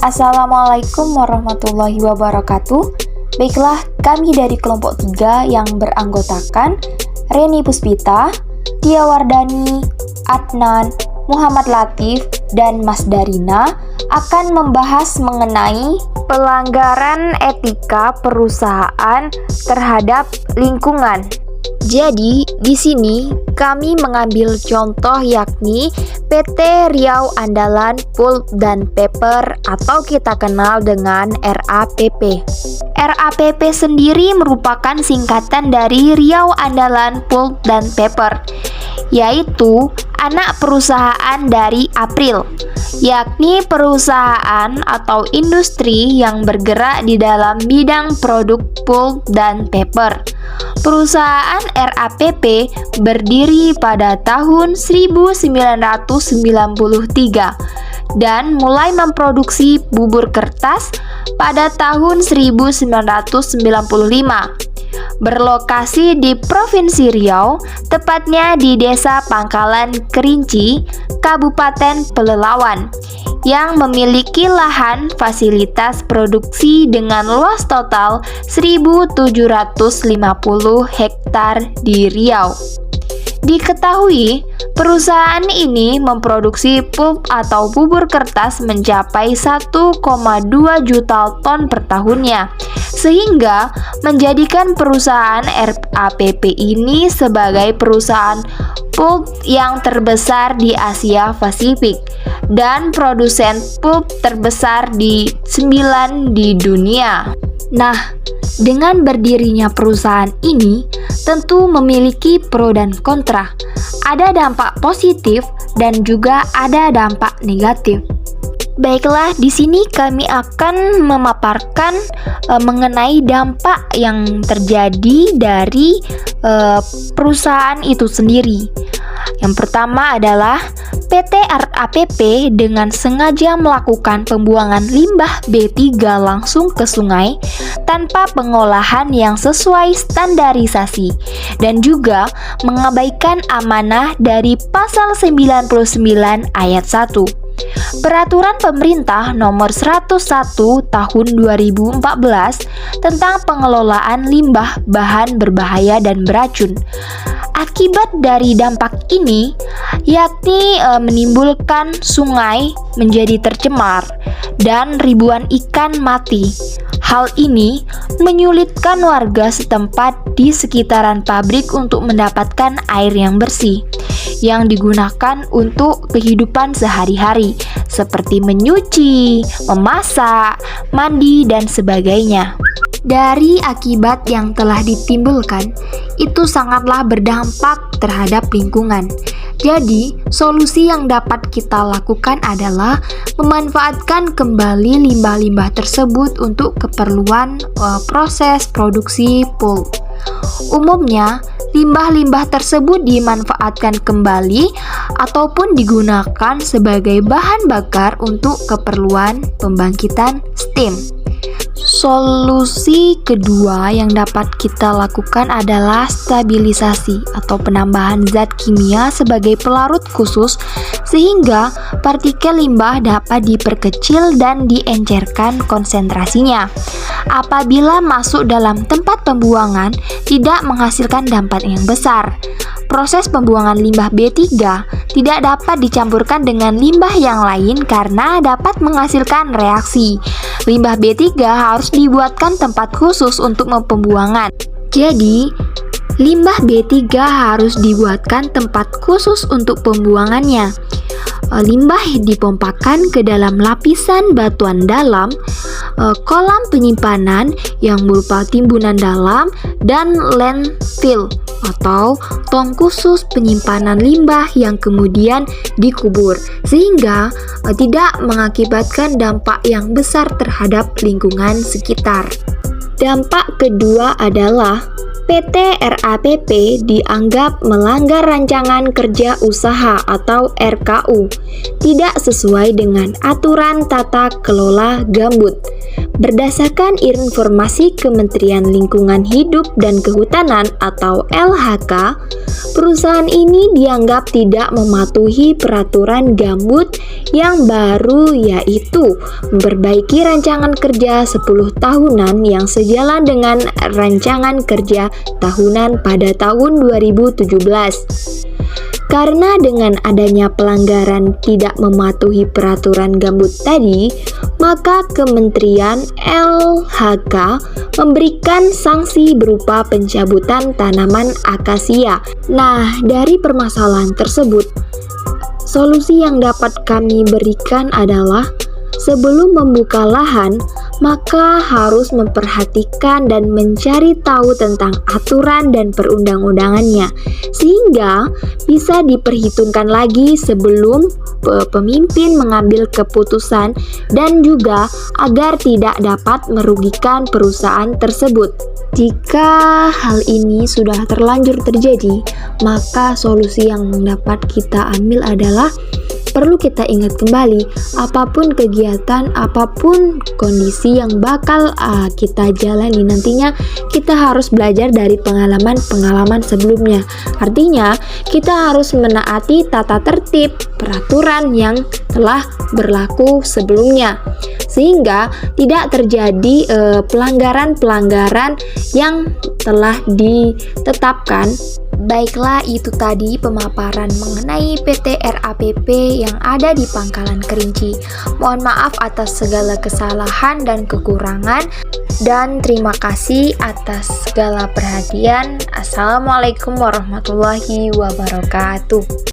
Assalamualaikum warahmatullahi wabarakatuh. Baiklah, kami dari kelompok 3 yang beranggotakan Reni Puspita, Tia Wardani, Adnan, Muhammad Latif, dan Mas Darina akan membahas mengenai pelanggaran etika perusahaan terhadap lingkungan. Jadi, di sini kami mengambil contoh yakni PT Riau Andalan Pulp dan Paper atau kita kenal dengan RAPP. RAPP sendiri merupakan singkatan dari Riau Andalan Pulp dan Paper, yaitu anak perusahaan dari April, yakni perusahaan atau industri yang bergerak di dalam bidang produk pulp dan paper. Perusahaan RAPP berdiri pada tahun 1993 dan mulai memproduksi bubur kertas pada tahun 1995. Berlokasi di Provinsi Riau, tepatnya di Desa Pangkalan Kerinci, Kabupaten Pelelawan, yang memiliki lahan fasilitas produksi dengan luas total 1.750 hektar di Riau. Diketahui, perusahaan ini memproduksi pulp atau bubur kertas mencapai 1,2 juta ton per tahunnya, sehingga menjadikan perusahaan RAPP ini sebagai perusahaan pulp yang terbesar di Asia Pasifik dan produsen pulp terbesar di dunia. Nah, dengan berdirinya perusahaan ini tentu memiliki pro dan kontra. Ada dampak positif dan juga ada dampak negatif. Baiklah, di sini kami akan memaparkan mengenai dampak yang terjadi dari perusahaan itu sendiri. Yang pertama adalah PT RAPP dengan sengaja melakukan pembuangan limbah B3 langsung ke sungai tanpa pengolahan yang sesuai standarisasi dan juga mengabaikan amanah dari pasal 99 ayat 1. Peraturan Pemerintah Nomor 101 Tahun 2014 tentang pengelolaan limbah bahan berbahaya dan beracun. Akibat dari dampak ini, yakni menimbulkan sungai menjadi tercemar dan ribuan ikan mati. Hal ini menyulitkan warga setempat di sekitaran pabrik untuk mendapatkan air yang bersih yang digunakan untuk kehidupan sehari-hari seperti menyuci, memasak, mandi, dan sebagainya. Dari akibat yang telah ditimbulkan, itu sangatlah berdampak terhadap lingkungan. Jadi, solusi yang dapat kita lakukan adalah memanfaatkan kembali limbah-limbah tersebut untuk keperluan proses produksi pulp. Umumnya, limbah-limbah tersebut dimanfaatkan kembali ataupun digunakan sebagai bahan bakar untuk keperluan pembangkitan steam. Solusi kedua yang dapat kita lakukan adalah stabilisasi atau penambahan zat kimia sebagai pelarut khusus sehingga partikel limbah dapat diperkecil dan diencerkan konsentrasinya. Apabila masuk dalam tempat pembuangan, tidak menghasilkan dampak yang besar. Proses pembuangan limbah B3 tidak dapat dicampurkan dengan limbah yang lain karena dapat menghasilkan reaksi. Limbah B3 harus dibuatkan tempat khusus untuk pembuangan. Jadi, limbah B3 harus dibuatkan tempat khusus untuk pembuangannya. Limbah dipompakan ke dalam lapisan batuan dalam, kolam penyimpanan yang berupa timbunan dalam, dan landfill atau tong khusus penyimpanan limbah yang kemudian dikubur sehingga tidak mengakibatkan dampak yang besar terhadap lingkungan sekitar. Dampak kedua adalah PT RAPP dianggap melanggar Rancangan Kerja Usaha atau RKU, tidak sesuai dengan aturan tata kelola gambut. Berdasarkan informasi Kementerian Lingkungan Hidup dan Kehutanan atau LHK, perusahaan ini dianggap tidak mematuhi peraturan gambut yang baru, yaitu memperbaiki rancangan kerja 10 tahunan yang sejalan dengan rancangan kerja tahunan pada tahun 2017. Karena dengan adanya pelanggaran tidak mematuhi peraturan gambut tadi, maka Kementerian LHK memberikan sanksi berupa pencabutan tanaman akasia. Nah, dari permasalahan tersebut, solusi yang dapat kami berikan adalah sebelum membuka lahan, maka harus memperhatikan dan mencari tahu tentang aturan dan perundang-undangannya, sehingga bisa diperhitungkan lagi sebelum pemimpin mengambil keputusan dan juga agar tidak dapat merugikan perusahaan tersebut. Jika hal ini sudah terlanjur terjadi, maka solusi yang dapat kita ambil adalah perlu kita ingat kembali, apapun kegiatan, apapun kondisi yang bakal kita jalani nantinya, kita harus belajar dari pengalaman-pengalaman sebelumnya. Artinya, kita harus menaati tata tertib, peraturan yang telah berlaku sebelumnya, sehingga tidak terjadi pelanggaran-pelanggaran yang telah ditetapkan. Baiklah, itu tadi pemaparan mengenai PT RAPP yang ada di Pangkalan Kerinci. Mohon maaf atas segala kesalahan dan kekurangan, dan terima kasih atas segala perhatian. Assalamualaikum warahmatullahi wabarakatuh.